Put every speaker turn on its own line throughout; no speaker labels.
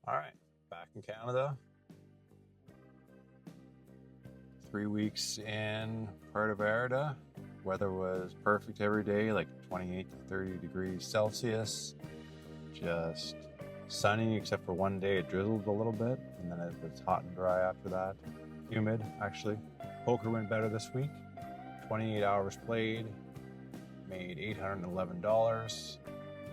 All right, back in Canada. 3 weeks in Puerto Vallarta. Weather was perfect every day, like 28 to 30 degrees Celsius. Just sunny, except for one day it drizzled a little bit, and then it was hot and dry after that. Humid, actually. Poker went better this week. 28 hours played, made $811.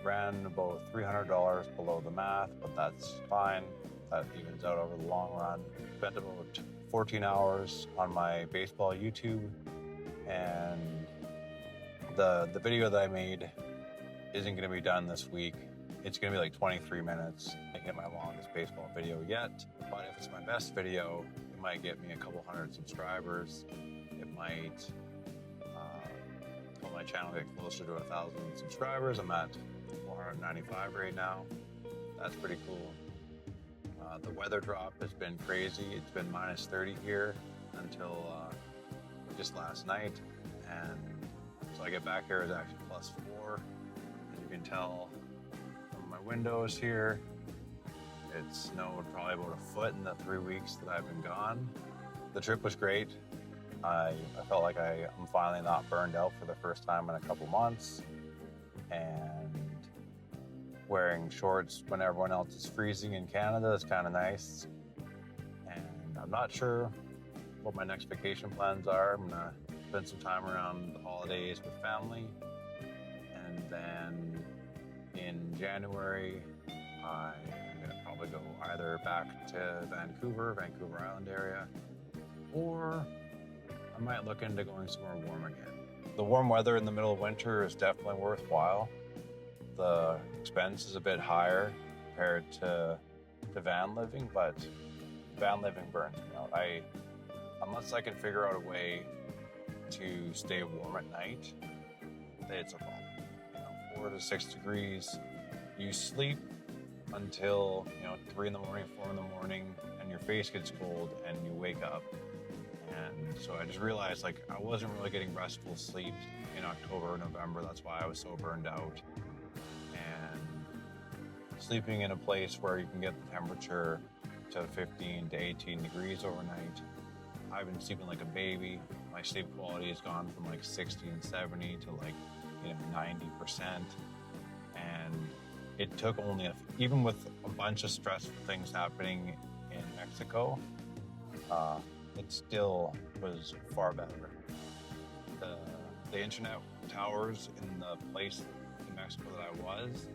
Ran about $300 below the math, but that's fine. That evens out over the long run. Spent about 14 hours on my baseball YouTube, and the video that I made isn't going to be done this week. It's going to be like 23 minutes. I hit my longest baseball video yet, but if it's my best video, it might get me a couple hundred subscribers. It might help my channel get closer to 1,000 subscribers. I'm at 495 right now. That's pretty cool. The weather drop has been crazy. It's been minus 30 here until just last night, and so I get back here, it's actually plus 4. As you can tell from my windows here, it snowed probably about a foot in the 3 weeks that I've been gone. The trip was great. I felt like I'm finally not burned out for the first time in a couple months, and wearing shorts when everyone else is freezing in Canada is kind of nice. And I'm not sure what my next vacation plans are. I'm gonna spend some time around the holidays with family, and then in January I'm gonna probably go either back to Vancouver Island area, or I might look into going somewhere warm again. The warm weather in the middle of winter is definitely worthwhile. The expense is a bit higher compared to van living, but van living burns me out. Unless I can figure out a way to stay warm at night, it's a problem. 4 to 6 degrees. You sleep until 3 in the morning, 4 in the morning, and your face gets cold, and you wake up. And so I just realized I wasn't really getting restful sleep in October or November. That's why I was so burned out. And sleeping in a place where you can get the temperature to 15 to 18 degrees overnight, I've been sleeping like a baby. My sleep quality has gone from 60 and 70 to 90%. And it took only, even with a bunch of stressful things happening in Mexico, it still was far better. The internet towers in the place in Mexico that I was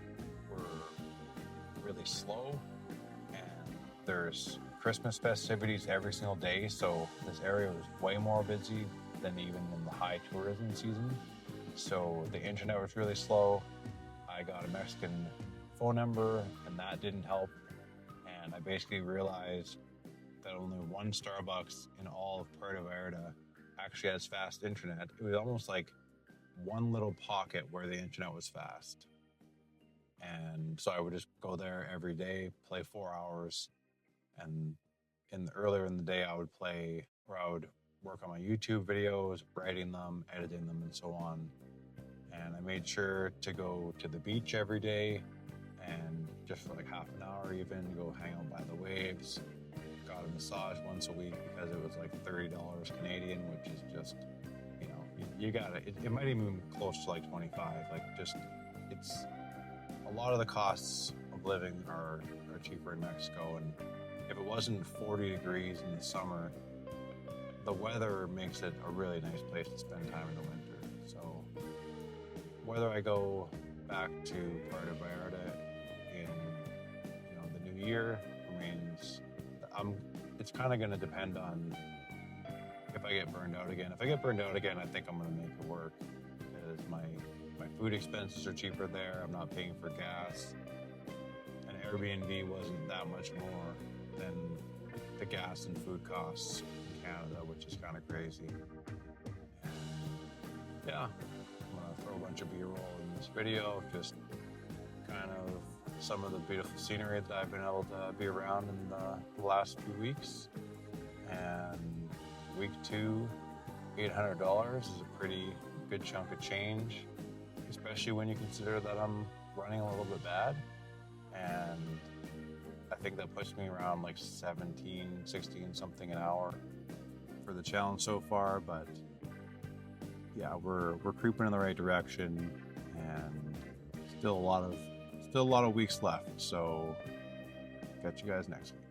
were really slow, and there's Christmas festivities every single day, so this area was way more busy than even in the high tourism season. So the internet was really slow. I got a Mexican phone number, and that didn't help. And I basically realized that only one Starbucks in all of Puerto Vallarta actually has fast internet. It was almost like one little pocket where the internet was fast. And so I would just go there every day, play 4 hours, and earlier in the day I would work on my YouTube videos, writing them, editing them, and so on. And I made sure to go to the beach every day, and just for half an hour even, go hang out by the waves. Got a massage once a week because it was $30 Canadian, which is just, you got it might even be close to 25. It's a lot of the costs of living are cheaper in Mexico. And if it wasn't 40 degrees in the summer, the weather makes it a really nice place to spend time in the winter. So whether I go back to Puerto Vallarta in the new year remains. It's kind of going to depend on if I get burned out again. If I get burned out again, I think I'm going to make it work, because my food expenses are cheaper there. I'm not paying for gas, and Airbnb wasn't that much more than the gas and food costs in Canada, which is kind of crazy. And yeah, I'm going to throw a bunch of B-roll in this video, just kind of some of the beautiful scenery that I've been able to be around in the last few weeks. And week 2, $800 is a pretty good chunk of change, especially when you consider that I'm running a little bit bad. And I think that puts me around like 17, 16 something an hour for the challenge so far, but yeah, we're creeping in the right direction, and still a lot of weeks left. So catch you guys next week.